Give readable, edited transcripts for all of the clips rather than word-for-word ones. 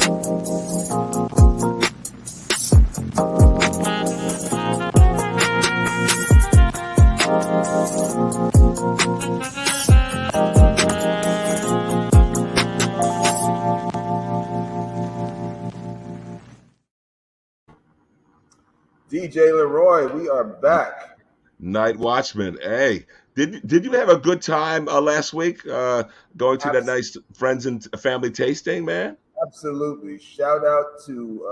DJ LeRoy, we are back. NightWatchman. Hey, did you have a good time last week going to that nice friends and family tasting, man? Absolutely. Shout out to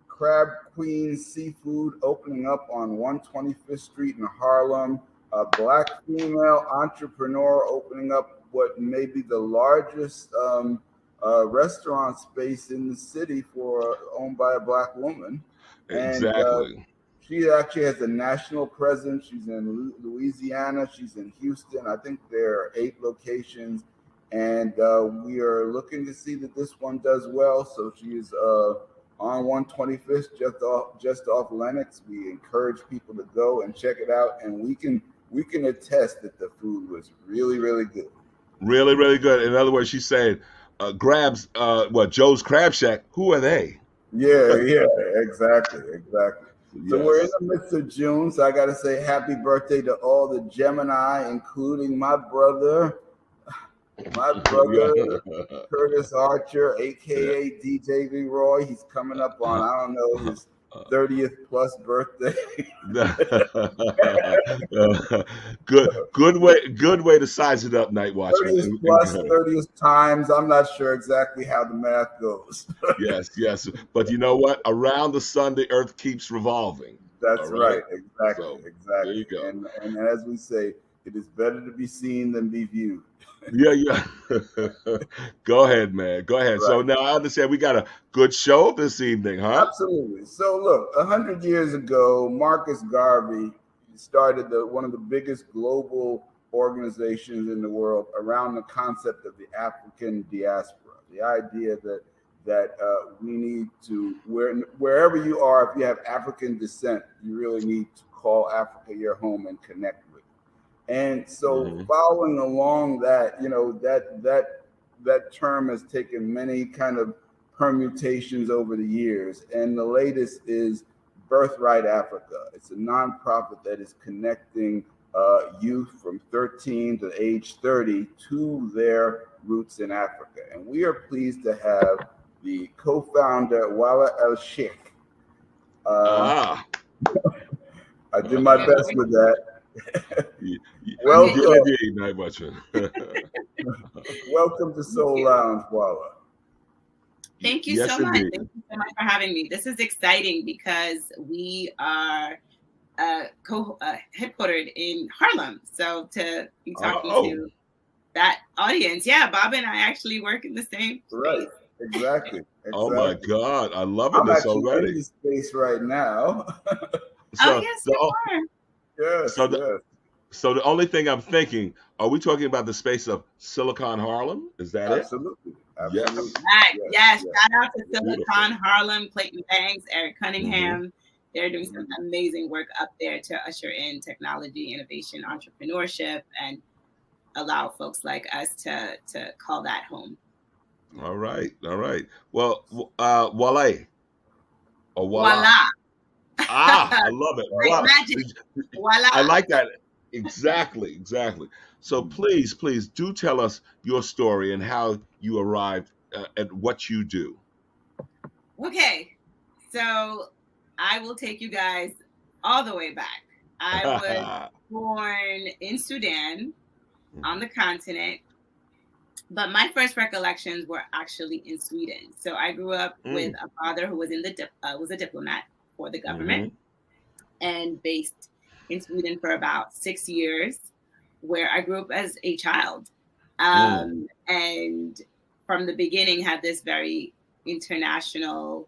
Crab Queen Seafood opening up on 125th Street in Harlem. A black female entrepreneur opening up what may be the largest restaurant space in the city owned by a black woman. Exactly. And she actually has a national presence. She's in Louisiana. She's in Houston. I think there are 8 locations. And we are looking to see that this one does well. So she's on 125th, just off Lenox. We encourage people to go and check it out. And we can attest that the food was really, really good. Really, really good. In other words, she's saying, Joe's Crab Shack, who are they? Yeah, exactly. So we're in the midst of June, so I got to say happy birthday to all the Gemini, including my brother Curtis Archer, aka DJ LeRoy. He's coming up on, I don't know, his 30th plus birthday. Good way to size it up, NightWatchman. 30th plus, 30th times. I'm not sure exactly how the math goes. Yes. But you know what? Around the sun, the earth keeps revolving. That's right. Exactly. There you go. And as we say, it is better to be seen than be viewed. Yeah. Go ahead, man. Go ahead. Right. So now I understand we got a good show this evening, huh? Absolutely. So look, 100 years ago, Marcus Garvey started one of the biggest global organizations in the world around the concept of the African diaspora. The idea that we need to, wherever you are, if you have African descent, you really need to call Africa your home and connect with it. And so following along that, that term has taken many kind of permutations over the years. And the latest is Birthright Africa. It's a nonprofit that is connecting youth from 13 to age 30 to their roots in Africa. And we are pleased to have the co-founder, Walla Elsheikh. I did my best with that. Welcome to Soul Lounge, Walla. Thank you so much. Thank you so much for having me. This is exciting because we are headquartered in Harlem. So to be talking to that audience, Bob and I actually work in the same space. Right, exactly. Oh my God, I love it. I'm actually already in this space right now. Yes, you are. Yes. So the only thing I'm thinking, are we talking about the space of Silicon Harlem? Is that Absolutely. Yes. Shout out to Silicon Harlem, Clayton Banks, Eric Cunningham. They're doing some amazing work up there to usher in technology, innovation, entrepreneurship, and allow folks like us to call that home. All right. Well, Walla. Voila. I love it. Wow. Magic. Voila. I like that. Exactly. So please do tell us your story and how you arrived at what you do. Okay. So I will take you guys all the way back. I was born in Sudan on the continent, but my first recollections were actually in Sweden. So I grew up with a father who was was a diplomat for the government and based in Sweden for about 6 years, where I grew up as a child. And from the beginning had this very international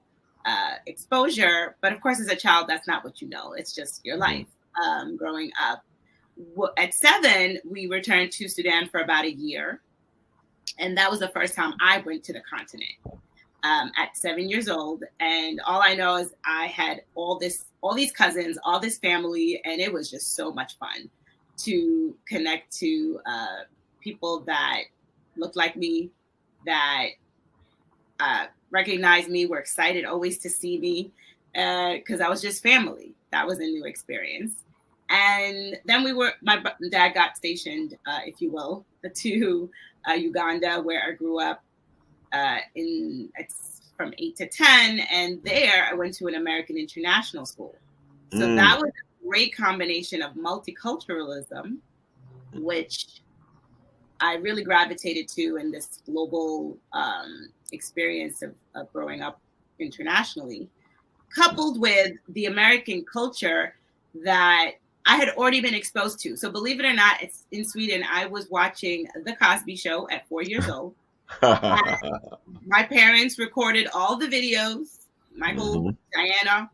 exposure. But of course, as a child, that's not what you know. It's just your life growing up. At 7, we returned to Sudan for about a year. And that was the first time I went to the continent. At 7 years old, and all I know is I had all these cousins, all this family, and it was just so much fun to connect to people that looked like me, that recognized me, were excited always to see me, because I was just family. That was a new experience. And then my dad got stationed, if you will, to Uganda, where I grew up from 8 to 10. And there I went to an American international school. So that was a great combination of multiculturalism, which I really gravitated to in this global experience of growing up internationally, coupled with the American culture that I had already been exposed to. So believe it or not, it's in Sweden. I was watching The Cosby Show at 4 years old. My parents recorded all the videos. Michael, Diana,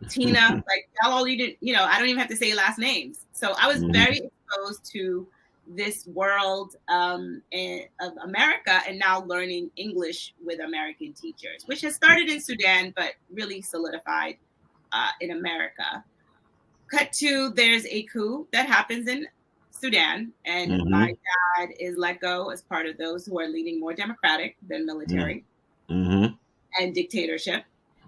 Tina, like y'all all needed, I don't even have to say last names. So I was very exposed to this world of America, and now learning English with American teachers, which has started in Sudan, but really solidified in America. Cut to, there's a coup that happens in Sudan, and my dad is let go as part of those who are leading more democratic than military and dictatorship.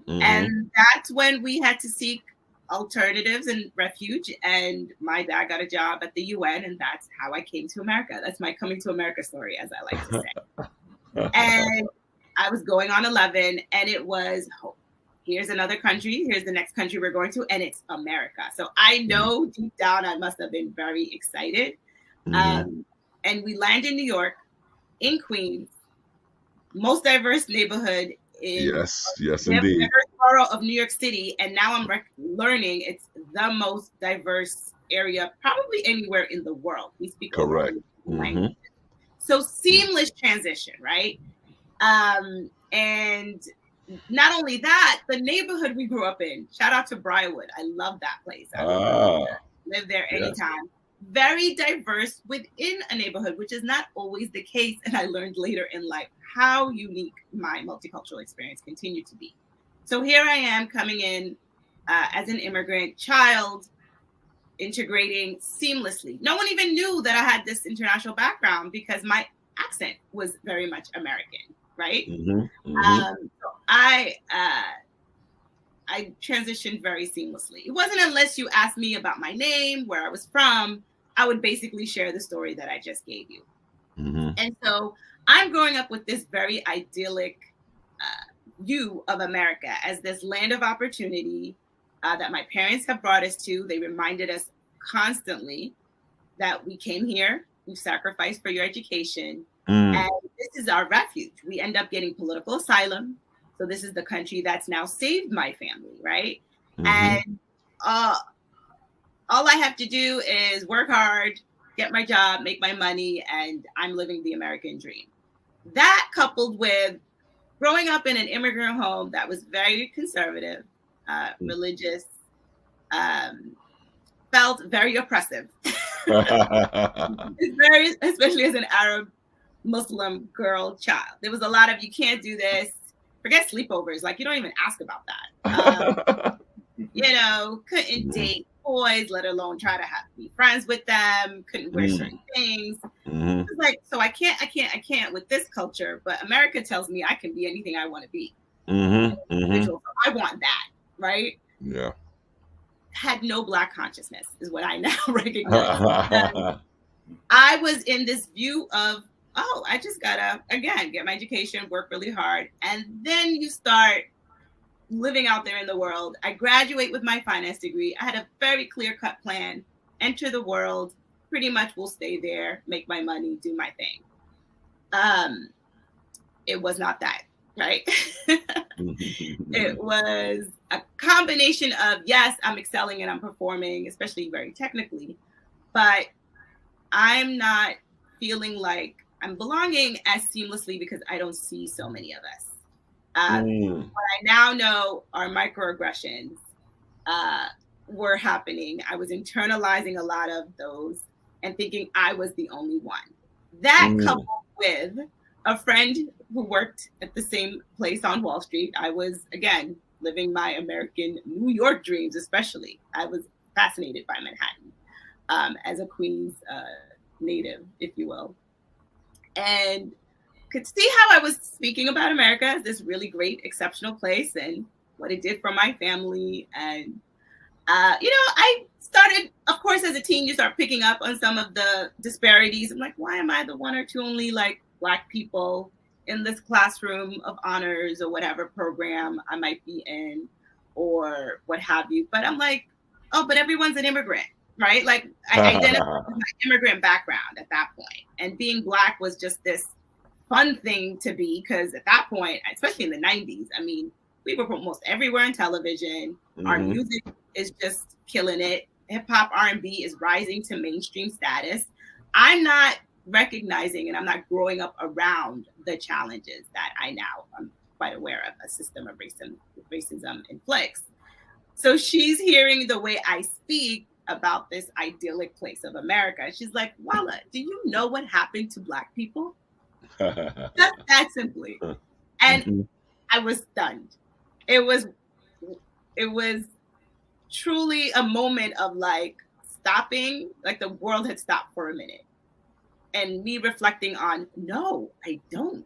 And that's when we had to seek alternatives and refuge. And my dad got a job at the UN, and that's how I came to America. That's my coming to America story, as I like to say. And I was going on 11, and it was, here's another country. Here's the next country we're going to, and it's America. So I know deep down I must have been very excited. And we land in New York, in Queens, most diverse neighborhood in yes, indeed. diverse borough of New York City. And now I'm learning it's the most diverse area probably anywhere in the world. We speak correct language. So seamless transition, right? And not only that, the neighborhood we grew up in, shout out to Briarwood. I love that place. I live there anytime. Very diverse within a neighborhood, which is not always the case. And I learned later in life how unique my multicultural experience continued to be. So here I am coming in as an immigrant child, integrating seamlessly. No one even knew that I had this international background because my accent was very much American, right? So I transitioned very seamlessly. It wasn't unless you asked me about my name, where I was from, I would basically share the story that I just gave you. And so I'm growing up with this very idyllic view of America as this land of opportunity that my parents have brought us to. They reminded us constantly that we came here, we sacrificed for your education, and this is our refuge. We end up getting political asylum. So this is the country that's now saved my family, right? And all I have to do is work hard, get my job, make my money, and I'm living the American dream. That coupled with growing up in an immigrant home that was very conservative, religious, felt very oppressive. It's very, especially as an Arab Muslim girl child. There was a lot of, you can't do this. Forget sleepovers. Like, you don't even ask about that. Couldn't date boys, let alone try to be friends with them. Couldn't wear certain things. It's like, so I can't with this culture. But America tells me I can be anything I want to be. So I want that, right? Yeah. Had no Black consciousness is what I now recognize. I was in this view of, I just gotta, again, get my education, work really hard. And then you start living out there in the world. I graduate with my finance degree. I had a very clear-cut plan, enter the world, pretty much will stay there, make my money, do my thing. It was not that, right? It was a combination of, yes, I'm excelling and I'm performing, especially very technically, but I'm not feeling like I'm belonging as seamlessly because I don't see so many of us. What I now know are microaggressions were happening. I was internalizing a lot of those and thinking I was the only one. That coupled with a friend who worked at the same place on Wall Street. I was, again, living my American New York dreams, especially. I was fascinated by Manhattan as a Queens native, if you will. And could see how I was speaking about America as this really great, exceptional place and what it did for my family. And, I started, of course, as a teen, you start picking up on some of the disparities. I'm like, why am I the one or two only like Black people in this classroom of honors or whatever program I might be in or what have you? But I'm like, oh, but everyone's an immigrant, right? Like I identify with my immigrant background at that point. And being Black was just this fun thing to be, because at that point, especially in the 90s, I mean, we were almost everywhere in television. Our music is just killing it. Hip hop R&B is rising to mainstream status. I'm not recognizing and I'm not growing up around the challenges that I now am quite aware of a system of racism inflicts. So she's hearing the way I speak about this idyllic place of America. She's like, Walla, do you know what happened to Black people? Just that simply. And I was stunned. It was truly a moment of like stopping, like the world had stopped for a minute. And me reflecting on, no, I don't.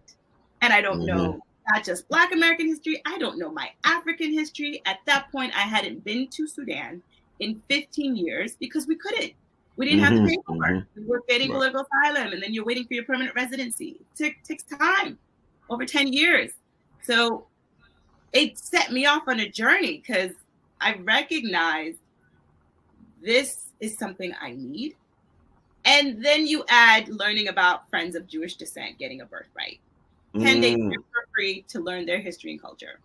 And I don't know not just Black American history. I don't know my African history. At that point, I hadn't been to Sudan in 15 years because we couldn't. We didn't have the paperwork. We were getting political asylum, and then you're waiting for your permanent residency. It takes time, over 10 years. So it set me off on a journey because I recognized this is something I need. And then you add learning about friends of Jewish descent getting a birthright. 10 days for free to learn their history and culture.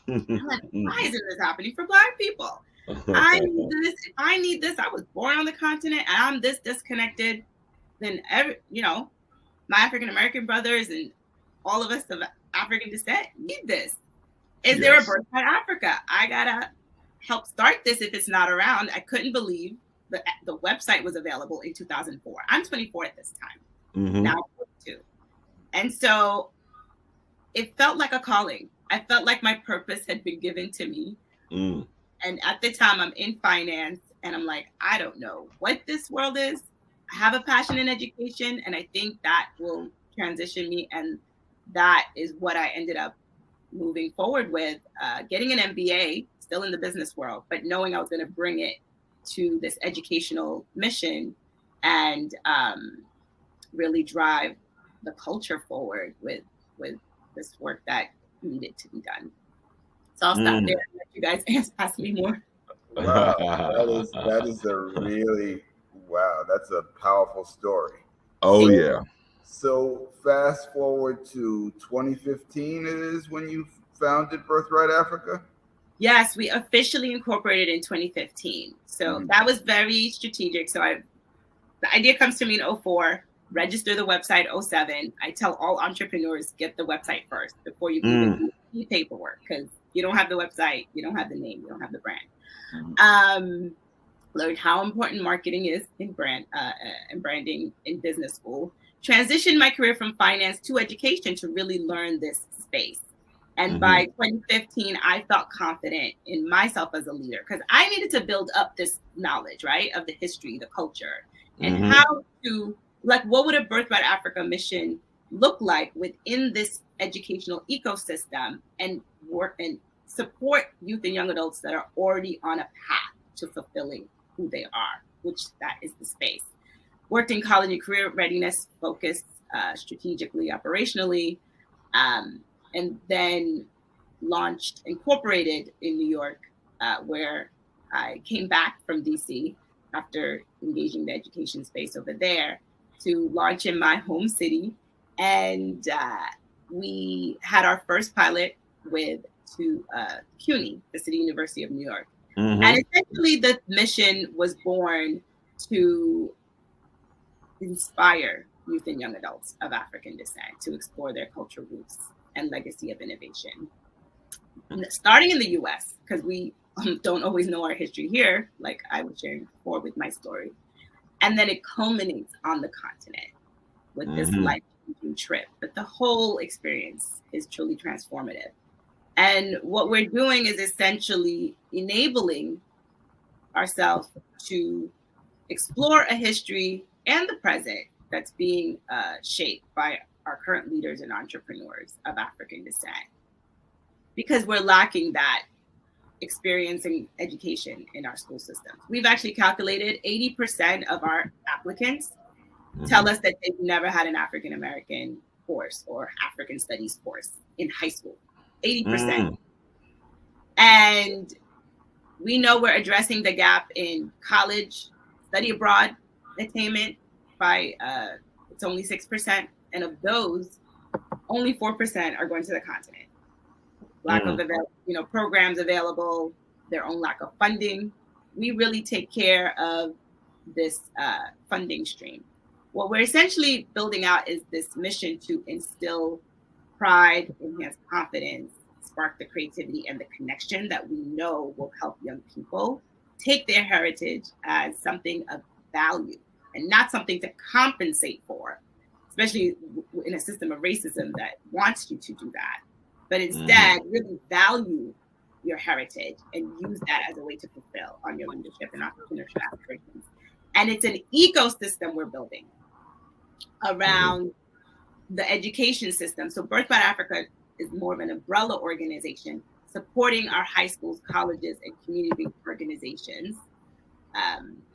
I'm like, why isn't this happening for Black people? I need this. If I need this, I was born on the continent and I'm this disconnected. Then my African American brothers and all of us of African descent need this. Is there a Birthright Africa? I gotta help start this if it's not around. I couldn't believe that the website was available in 2004. I'm 24 at this time. Now I'm 42. And so it felt like a calling. I felt like my purpose had been given to me. And at the time, I'm in finance, and I'm like, I don't know what this world is. I have a passion in education, and I think that will transition me. And that is what I ended up moving forward with, getting an MBA, still in the business world, but knowing I was going to bring it to this educational mission and really drive the culture forward with this work that needed to be done. So I'll stop there and let you guys ask me more. Wow, that is a really, that's a powerful story. So fast forward to 2015 is when you founded Birthright Africa? Yes, we officially incorporated in 2015. So that was very strategic. So the idea comes to me in 2004, register the website 2007. I tell all entrepreneurs, get the website first before you even do paperwork, because you don't have the website, you don't have the name, you don't have the brand. Learned how important marketing is in branding in business school. Transitioned my career from finance to education to really learn this space. And by 2015, I felt confident in myself as a leader because I needed to build up this knowledge, right, of the history, the culture, and how to, like, what would a Birthright Africa mission look like within this educational ecosystem, and work and support youth and young adults that are already on a path to fulfilling who they are, which that is the space. Worked in college and career readiness, focused strategically, operationally, and then incorporated in New York, where I came back from DC after engaging the education space over there to launch in my home city. And we had our first pilot with CUNY, the City University of New York. And essentially the mission was born to inspire youth and young adults of African descent to explore their cultural roots and legacy of innovation. Starting in the US, because we don't always know our history here, like I was sharing before with my story. And then it culminates on the continent with this life-changing trip. But the whole experience is truly transformative. And what we're doing is essentially enabling ourselves to explore a history and the present that's being shaped by our current leaders and entrepreneurs of African descent, because we're lacking that experience and education in our school systems. We've actually calculated 80% of our applicants tell us that they've never had an African American course or African studies course in high school. 80%. And we know we're addressing the gap in college study abroad attainment by it's only 6%, and of those, only 4% are going to the continent. Lack of programs available, their own lack of funding. We really take care of this funding stream. What we're essentially building out is this mission to instill pride, enhance confidence, spark the creativity and the connection that we know will help young people take their heritage as something of value and not something to compensate for, especially in a system of racism that wants you to do that. But instead, really value your heritage and use that as a way to fulfill on your leadership and entrepreneurship aspirations. And it's an ecosystem we're building around the education system. So Birthright Africa is more of an umbrella organization supporting our high schools, colleges, and community organizations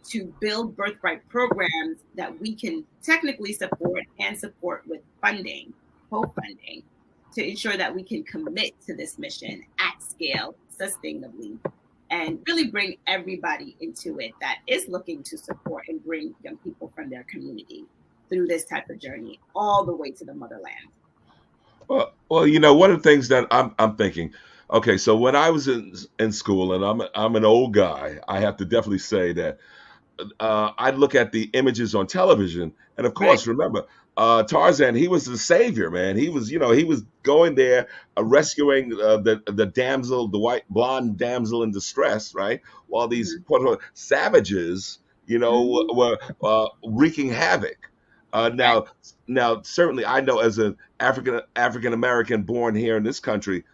to build Birthright programs that we can technically support and support with funding, co-funding, to ensure that we can commit to this mission at scale, sustainably, and really bring everybody into it that is looking to support and bring young people from their community through this type of journey all the way to the motherland. Well, one of the things that I'm thinking, okay, so when I was in school, and I'm an old guy, I have to definitely say that I'd look at the images on television, and of course, remember, Tarzan, he was the savior, man. He was going there, rescuing the damsel, the white blonde damsel in distress, right? While these savages, were wreaking havoc. Now, certainly, I know as an African American born here in this country,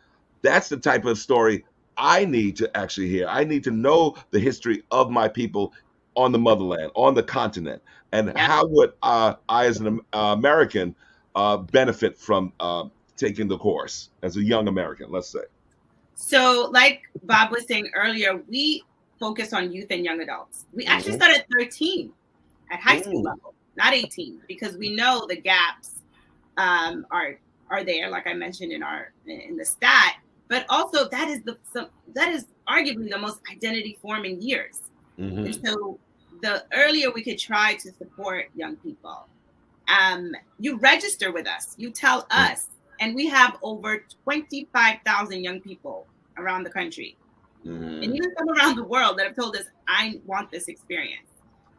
that's the type of story I need to actually hear. I need to know the history of my people on the motherland, on the continent, and how would I, as an American, benefit from taking the course as a young American, let's say. So, like Bob was saying earlier, we focus on youth and young adults. We actually start at 13 at high school level, not 18, because we know the gaps are there, like I mentioned in the stat. But also, that is arguably the most identity forming years. And so, the earlier we could try to support young people, you register with us, you tell us, and we have over 25,000 young people around the country, and even some around the world that have told us, I want this experience.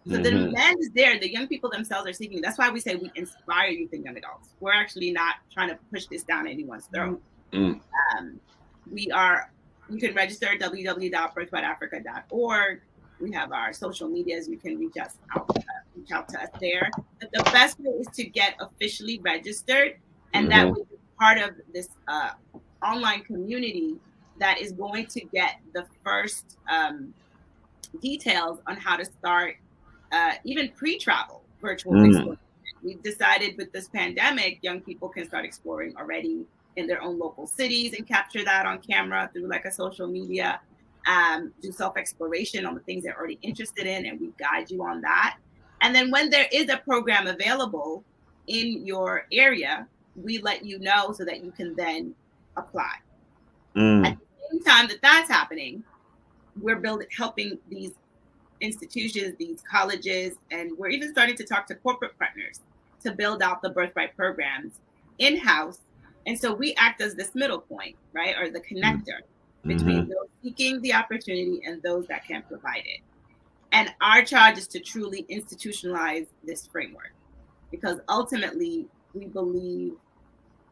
So the demand is there. The young people themselves are seeking. That's why we say we inspire youth and young adults. We're actually not trying to push this down anyone's throat. You can register at www.birthrightatafrica.org. We have our social medias. You can reach out to us there. But the best way is to get officially registered, and that will be part of this online community that is going to get the first details on how to start even pre-travel virtual exploration. We've decided with this pandemic, young people can start exploring already in their own local cities and capture that on camera through like a social media. Do self-exploration on the things they're already interested in, and we guide you on that. And then when there is a program available in your area, we let you know so that you can then apply. At the same time that's happening, we're helping these institutions, these colleges, and we're even starting to talk to corporate partners to build out the Birthright programs in-house. And so we act as this middle point, right? Or the connector between those seeking the opportunity and those that can provide it. And our charge is to truly institutionalize this framework, because ultimately we believe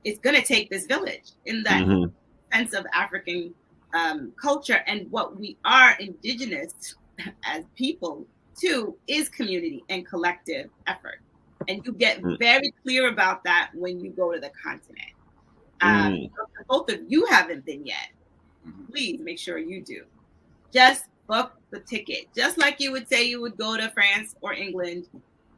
it's going to take this village in that sense of African culture, and what we are indigenous as people too is community and collective effort. And you get very clear about that when you go to the continent. Both of you haven't been yet. Please make sure you do. Just book the ticket. Just like you would say you would go to France or England.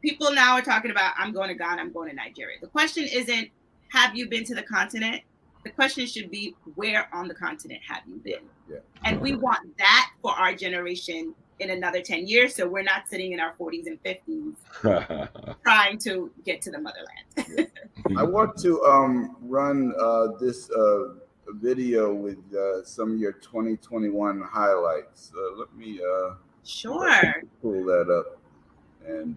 People now are talking about, I'm going to Ghana, I'm going to Nigeria. The question isn't, have you been to the continent? The question should be, where on the continent have you been? Yeah. And we want that for our generation in another 10 years. So we're not sitting in our 40s and 50s trying to get to the motherland. I want to run this video with some of your 2021 highlights. Let me Sure. pull that up and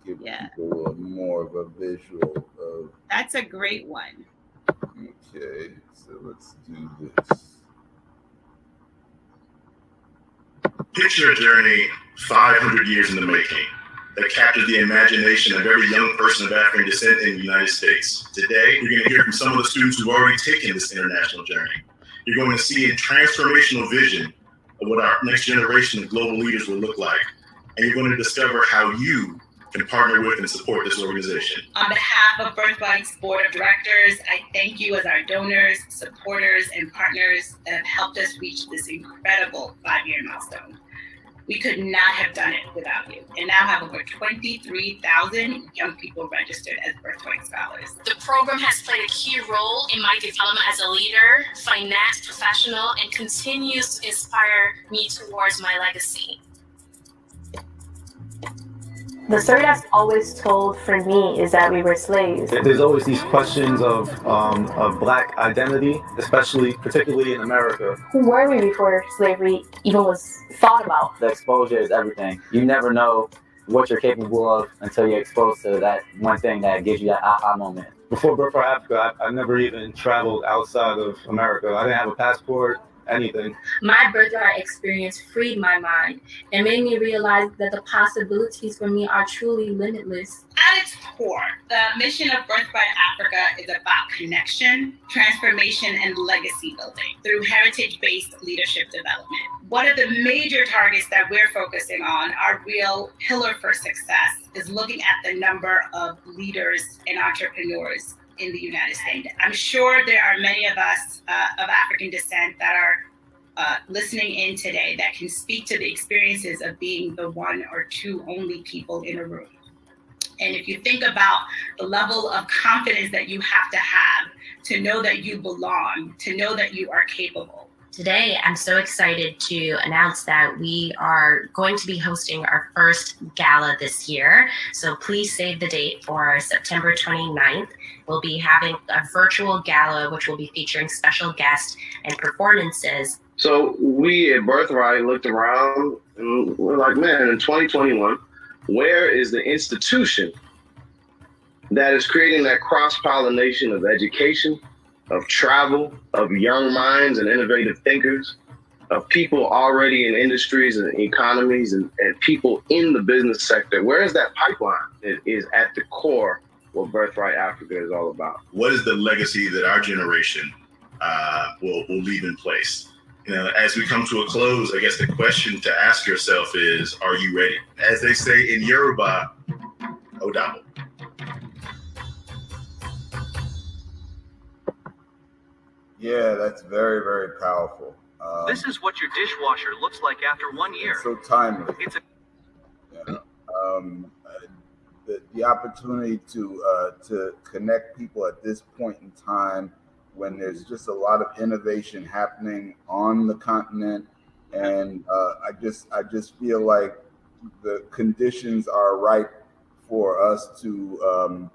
give people more of a visual of. That's a great one. Okay, so let's do this. Picture a journey 500 years in the making that captured the imagination of every young person of African descent in the United States. Today, you're going to hear from some of the students who've already taken this international journey. You're going to see a transformational vision of what our next generation of global leaders will look like. And you're going to discover how you can partner with and support this organization. On behalf of Birthright's board of directors, I thank you as our donors, supporters, and partners that have helped us reach this incredible 5-year milestone. We could not have done it without you, and now have over 23,000 young people registered as Birthright Scholars. The program has played a key role in my development as a leader, finance professional, and continues to inspire me towards my legacy. The story that's always told for me is that we were slaves. There's always these questions of Black identity, particularly in America. Who were we before slavery even was thought about? The exposure is everything. You never know what you're capable of until you're exposed to that one thing that gives you that aha moment. Before Birthright Africa, I never even traveled outside of America. I didn't have a passport, anything. My Birthright experience freed my mind and made me realize that the possibilities for me are truly limitless. At its core, the mission of Birthright Africa is about connection, transformation, and legacy building through heritage-based leadership development. One of the major targets that we're focusing on, our real pillar for success, is looking at the number of leaders and entrepreneurs in the United States. I'm sure there are many of us of African descent that are listening in today that can speak to the experiences of being the one or two only people in a room. And if you think about the level of confidence that you have to know that you belong, to know that you are capable. Today, I'm so excited to announce that we are going to be hosting our first gala this year. So please save the date for September 29th. We'll be having a virtual gala, which will be featuring special guests and performances. So we at Birthright looked around and we're like, man, in 2021, where is the institution that is creating that cross-pollination of education, of travel, of young minds and innovative thinkers, of people already in industries and economies and people in the business sector? Where is that pipeline? It is at the core what Birthright Africa is all about. What is the legacy that our generation will leave in place? You know, as we come to a close, I guess the question to ask yourself is, are you ready? As they say in Yoruba, Odabo. Yeah, that's very, very powerful. This is what your dishwasher looks like after 1 year. It's so timely. It's a the opportunity to connect people at this point in time when there's just a lot of innovation happening on the continent, and I just feel like the conditions are ripe for us to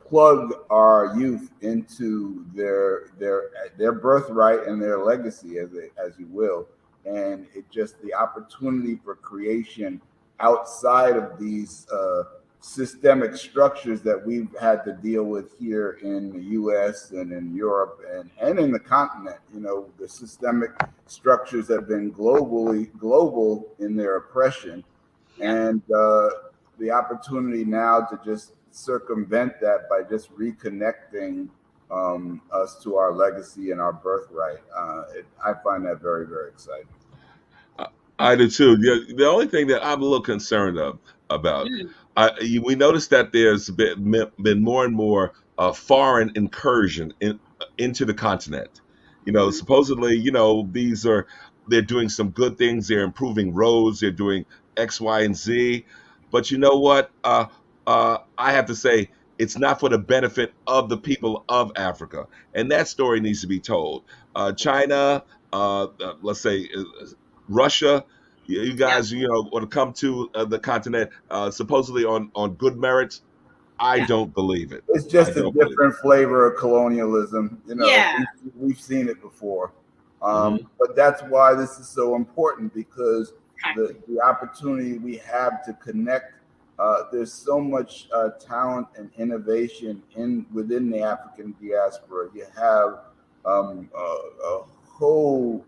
plug our youth into their birthright and their legacy, as you will, and it just the opportunity for creation outside of these systemic structures that we've had to deal with here in the U.S. and in Europe and in the continent. You know, the systemic structures have been global in their oppression, and the opportunity now to just circumvent that by just reconnecting us to our legacy and our birthright. I find that very, very exciting. I do too. The only thing that I'm a little concerned about, we noticed that there's been more and more foreign incursion into the continent. You know, supposedly, you know, they're doing some good things. They're improving roads. They're doing X, Y, and Z. But you know what? I have to say, It's not for the benefit of the people of Africa. And that story needs to be told. China, let's say Russia, you guys, want to come to the continent supposedly on good merits. I don't believe it. It's just a different flavor of colonialism. We've seen it before. But that's why this is so important, because the opportunity we have to connect. There's so much talent and innovation within the African diaspora. You have a whole,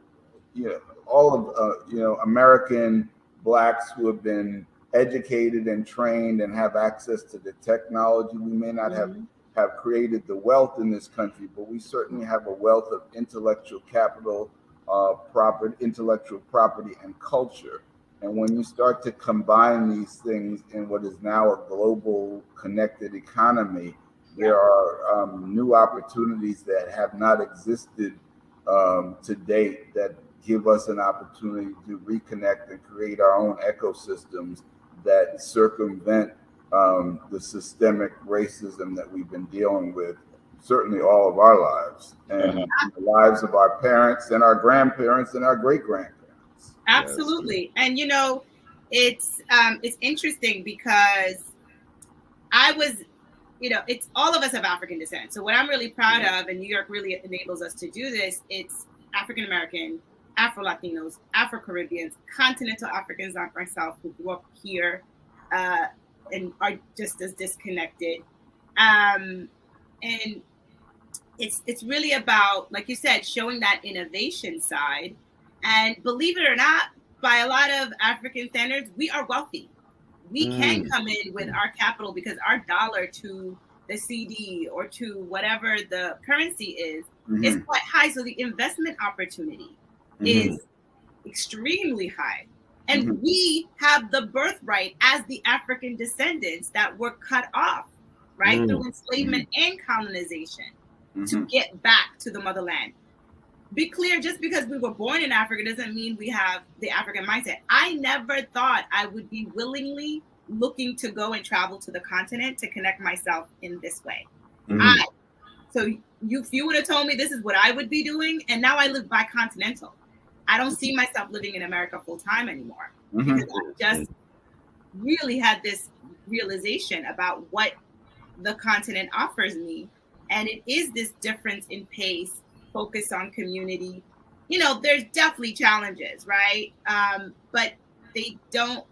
all of American Blacks who have been educated and trained and have access to the technology. We may not have created the wealth in this country, but we certainly have a wealth of intellectual capital, intellectual property, and culture. And when you start to combine these things in what is now a global connected economy, there are new opportunities that have not existed to date that give us an opportunity to reconnect and create our own ecosystems that circumvent the systemic racism that we've been dealing with certainly all of our lives, and the lives of our parents and our grandparents and our great-grandparents. Absolutely. And it's interesting because I was, it's all of us of African descent. So what I'm really proud of, and New York really enables us to do this, it's African American, Afro-Latinos, Afro-Caribbeans, continental Africans like myself who grew up here and are just as disconnected. And it's really about, like you said, showing that innovation side. And believe it or not, by a lot of African standards, we are wealthy. We can come in with our capital because our dollar to the CD or to whatever the currency is quite high. So the investment opportunity is extremely high. And we have the birthright as the African descendants that were cut off, right, through enslavement and colonization to get back to the motherland. Be clear, just because we were born in Africa doesn't mean we have the African mindset. I never thought I would be willingly looking to go and travel to the continent to connect myself in this way. So if you would have told me this is what I would be doing, and now I live bicontinental. I don't see myself living in America full time anymore because I just really had this realization about what the continent offers me. And it is this difference in pace, focus on community. There's definitely challenges, right? But they don't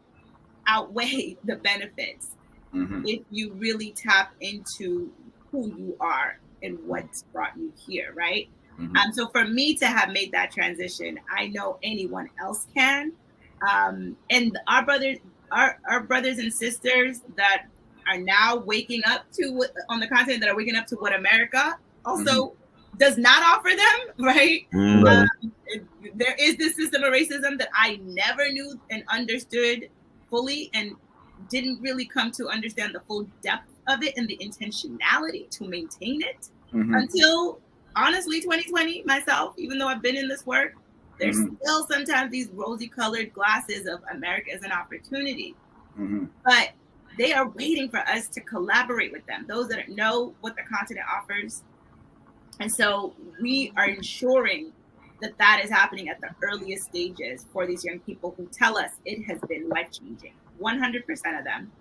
outweigh the benefits if you really tap into who you are and what's brought you here, right? So for me to have made that transition, I know anyone else can. And our brothers and sisters that are now waking up to on the continent, that are waking up to what America also does not offer them, right? There is this system of racism that I never knew and understood fully, and didn't really come to understand the full depth of it and the intentionality to maintain it until, honestly, 2020 myself. Even though I've been in this work, there's still sometimes these rosy colored glasses of America as an opportunity, but they are waiting for us to collaborate with them, those that know what the continent offers. And so we are ensuring that that is happening at the earliest stages for these young people who tell us it has been life-changing. 100% of them.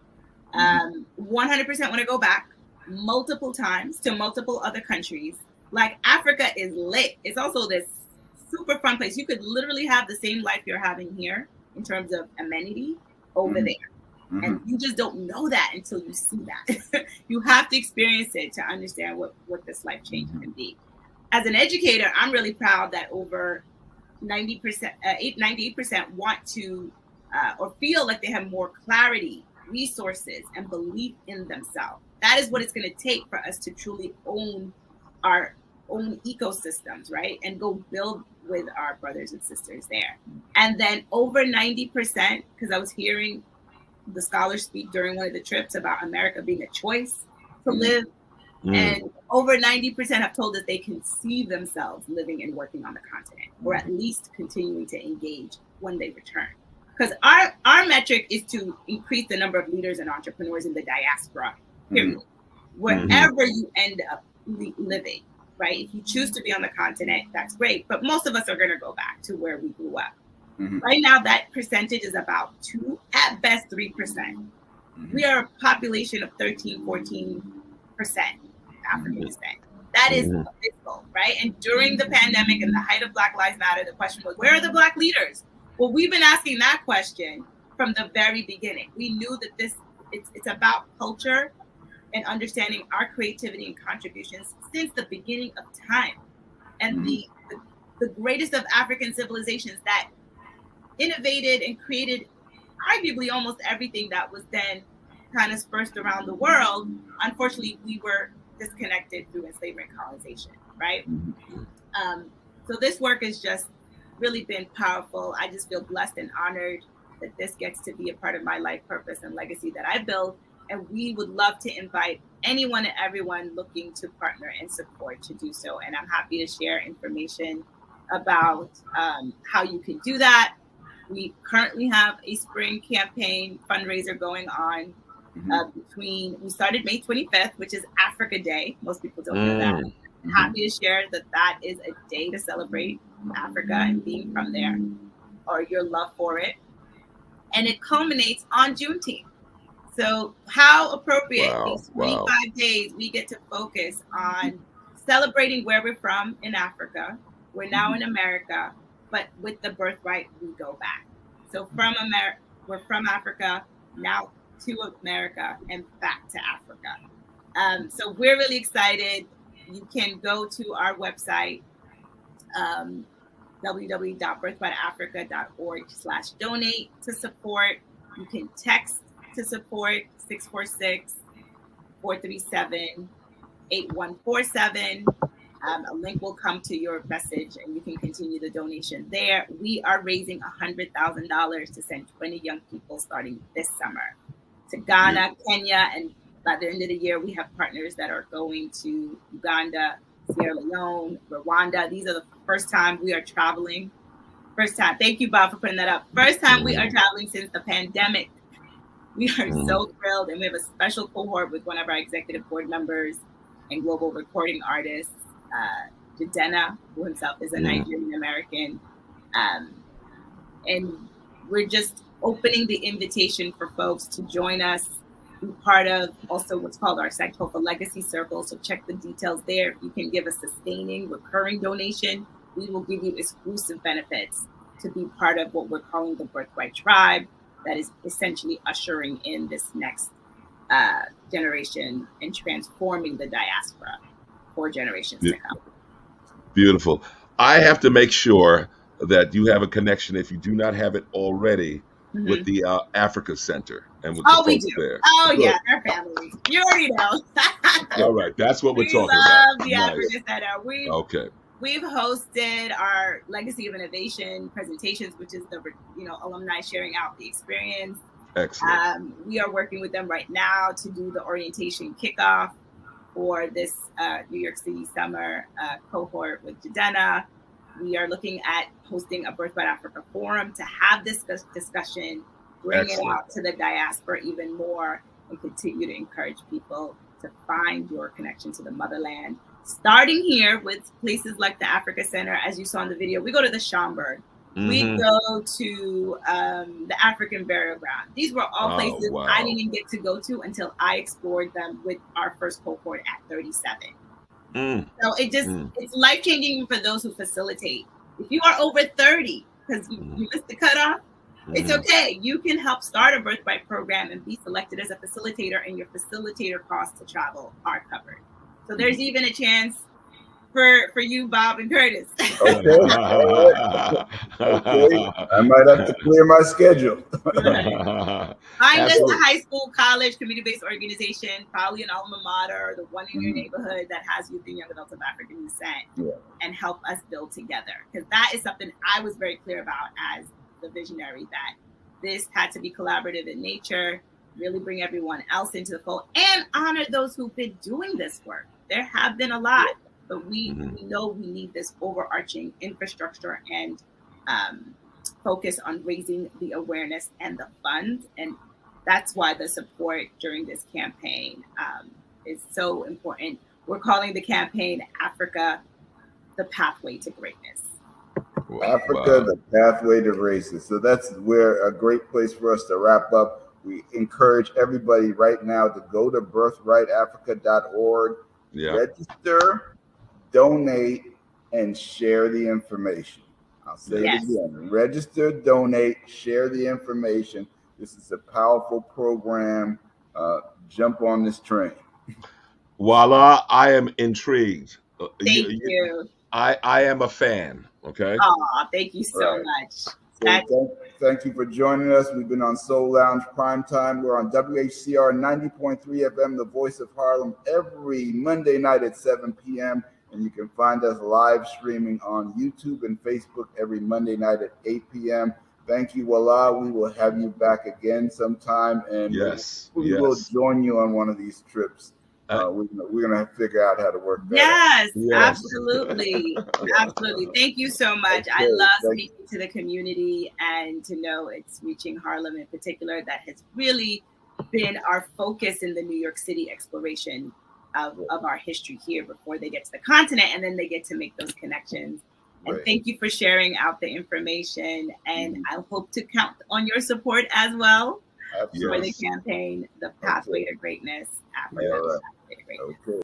100% want to go back multiple times to multiple other countries. Like, Africa is lit. It's also this super fun place. You could literally have the same life you're having here in terms of amenity over there. And you just don't know that until you see that. You have to experience it to understand what this life change can be. As an educator, I'm really proud that over 98% want to or feel like they have more clarity, resources, and belief in themselves. That is what it's going to take for us to truly own our own ecosystems, right? And go build with our brothers and sisters there. And then over 90%, because I was hearing the scholars speak during one of the trips about America being a choice to live. And over 90% have told us they can see themselves living and working on the continent, or at least continuing to engage when they return. Because our metric is to increase the number of leaders and entrepreneurs in the diaspora, period. wherever you end up living, right? If you choose to be on the continent, that's great. But most of us are going to go back to where we grew up. Right now, that percentage is about 2, at best 3%. We are a population of 13, 14% African descent. That is abysmal, right? And during the pandemic and the height of Black Lives Matter, the question was, where are the Black leaders? Well, we've been asking that question from the very beginning. We knew that it's about culture and understanding our creativity and contributions since the beginning of time. And the greatest of African civilizations that innovated and created arguably almost everything that was then kind of dispersed around the world. Unfortunately, we were disconnected through enslavement and colonization, right? So this work has just really been powerful. I just feel blessed and honored that this gets to be a part of my life purpose and legacy that I build. And we would love to invite anyone and everyone looking to partner and support to do so. And I'm happy to share information about how you can do that. We currently have a spring campaign fundraiser going on we started May 25th, which is Africa Day. Most people don't know that. I'm happy to share that is a day to celebrate Africa and being from there, or your love for it. And it culminates on Juneteenth. So how appropriate, these 25 days we get to focus on celebrating where we're from in Africa. We're now in America, but with the birthright, we go back. So we're from Africa, now to America and back to Africa. So we're really excited. You can go to our website, www.birthrightatafrica.org/donate to support. You can text to support 646-437-8147. A link will come to your message and you can continue the donation there. We are raising $100,000 to send 20 young people starting this summer to Ghana, Kenya, and by the end of the year, we have partners that are going to Uganda, Sierra Leone, Rwanda. These are the first time we are traveling. First time. Thank you, Bob, for putting that up. First time we are traveling since the pandemic. We are so thrilled, and we have a special cohort with one of our executive board members and global recording artist, Jidena, who himself is a Nigerian American. And we're just opening the invitation for folks to join us, be part of also what's called our Sankofa Legacy Circle. So check the details there. You can give a sustaining, recurring donation. We will give you exclusive benefits to be part of what we're calling the Birthright Tribe, that is essentially ushering in this next generation and transforming the diaspora for generations to come. Beautiful. I have to make sure that you have a connection, if you do not have it already, with the Africa Center and with the folks there. Oh, good. Yeah, our family. You already know. All right, that's what we're talking about. We love the Africa Center. We've hosted our Legacy of Innovation presentations, which is the alumni sharing out the experience. Excellent. We are working with them right now to do the orientation kickoff for this New York City summer cohort with Jidena. We are looking at hosting a Birthright Africa forum to have this discussion, bring it out to the diaspora even more, and continue to encourage people to find your connection to the motherland. Starting here with places like the Africa Center, as you saw in the video, we go to the Schomburg. We go to the African Burial Ground. These were all places I didn't even get to go to until I explored them with our first cohort at 37. So it's life-changing for those who facilitate. If you are over 30, because you missed the cutoff, it's okay. You can help start a Birthright program and be selected as a facilitator, and your facilitator costs to travel are covered. So there's even a chance for you, Bob and Curtis. Okay. I might have to clear my schedule. Find us a high school, college, community-based organization, probably an alma mater, the one in your neighborhood that has youth and young adults of African descent, and help us build together. Because that is something I was very clear about as the visionary, that this had to be collaborative in nature, really bring everyone else into the fold, and honor those who've been doing this work. There have been a lot. But we know we need this overarching infrastructure and focus on raising the awareness and the funds. And that's why the support during this campaign is so important. We're calling the campaign Africa, the Pathway to Greatness. Africa, the Pathway to Greatness. So that's where a great place for us to wrap up. We encourage everybody right now to go to birthrightatafrica.org, register, donate, and share the information. I'll say it again. Register, donate, share the information. This is a powerful program. Jump on this train. Walla, I am intrigued. Thank you. I am a fan. Okay. Oh, thank you so much. So thank you for joining us. We've been on Soul Lounge Primetime. We're on WHCR 90.3 FM, the voice of Harlem, every Monday night at 7 p.m. And you can find us live streaming on YouTube and Facebook every Monday night at 8 p.m. Thank you, Walla. We will have you back again sometime, and we will join you on one of these trips. We're gonna figure out how to work that out. Absolutely. Absolutely. Thank you so much. I love speaking to the community, and to know it's reaching Harlem in particular. That has really been our focus in the New York City exploration of our history here before they get to the continent, and then they get to make those connections. And thank you for sharing out the information, and I hope to count on your support as well for the campaign, The Pathway to Greatness, Africa. Okay.